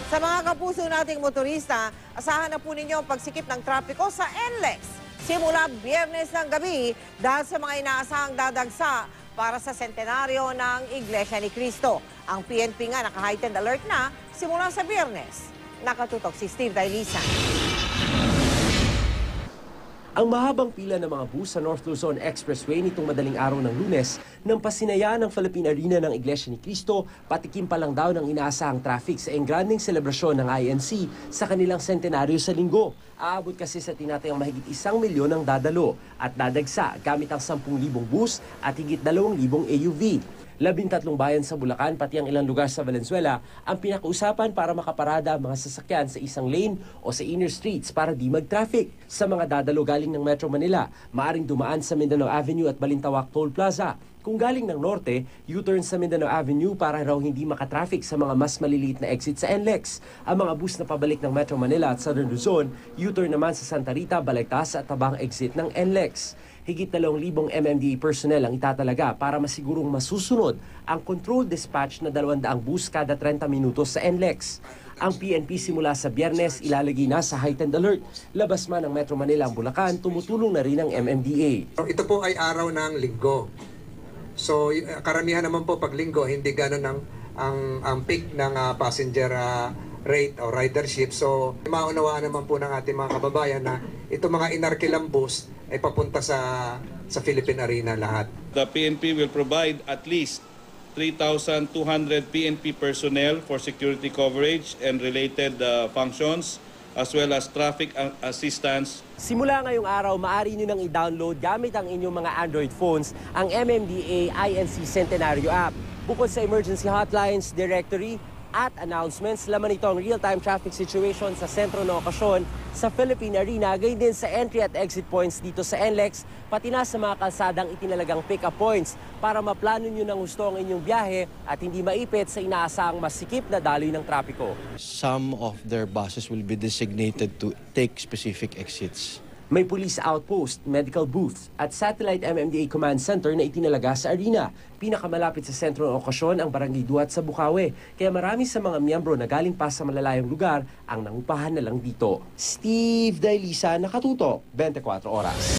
Sa mga kapuso nating motorista, asahan na po ninyo ang pagsikip ng trapiko sa NLEX. Simula Biyernes ng gabi dahil sa mga inaasahang dadagsa para sa sentenaryo ng Iglesia ni Cristo. Ang PNP nga naka-heightened alert na simula sa Biyernes. Nakatutok si Steve Dailisa. Ang mahabang pila ng mga bus sa North Luzon Expressway nitong madaling araw ng Lunes nang pasinayaan ng Philippine Arena ng Iglesia ni Cristo, patikim pa lang daw ng inaasahang traffic sa engranding selebrasyon ng INC sa kanilang sentenaryo sa linggo. Aabot kasi sa tinatayang mahigit 1 milyon ang dadalo at dadagsa gamit ang 10,000 bus at higit 2,000 AUV. 13 bayan sa Bulacan pati ang ilang lugar sa Valenzuela ang pinakausapan para makaparada ang mga sasakyan sa isang lane o sa inner streets para di mag-traffic. Sa mga dadalo galing ng Metro Manila, maaring dumaan sa Mindanao Avenue at Balintawak Toll Plaza. Kung galing ng norte, U-turn sa Mindanao Avenue para raw hindi makatraffic sa mga mas maliliit na exit sa NLEX. Ang mga bus na pabalik ng Metro Manila at Southern Luzon, U-turn naman sa Santa Rita, Balagtas at Tabang exit ng NLEX. Higit 2,000 MMDA personnel ang itatalaga para masigurong masusunod ang controlled dispatch na 200 bus kada 30 minutos sa NLEX. Ang PNP simula sa Biyernes ilalagay na sa heightened alert. Labas man ng Metro Manila ang Bulacan, tumutulong na rin ang MMDA. Ito po ay araw ng linggo. So karamihan naman po pag linggo hindi ganoon ang peak ng passenger rate o ridership. So maunawaan naman po ng ating mga kababayan na ito mga inarkilang bus ay papunta sa Philippine Arena lahat. The PNP will provide at least 3,200 PNP personnel for security coverage and related functions as well as traffic assistance. Simula ngayong araw, maaari nyo nang i-download gamit ang inyong mga Android phones ang MMDA INC Centenario app. Bukod sa emergency hotlines, directory, at announcements, laman ito ang real-time traffic situation sa sentro ng okasyon sa Philippine Arena, gayon din sa entry at exit points dito sa NLEX, pati na sa mga kalsadang itinalagang pick-up points para maplano nyo ng gusto ang inyong biyahe at hindi maipit sa inaasahang masikip na daloy ng trapiko. Some of their buses will be designated to take specific exits. May police outpost, medical booth at satellite MMDA command center na itinalaga sa arena. Pinakamalapit sa sentro ng okasyon ang Barangay Duat sa Bukawi. Kaya marami sa mga miyembro na galing pa sa malalayong lugar ang nangupahan na lang dito. Steve Dailisa, Nakatutok, 24 Oras.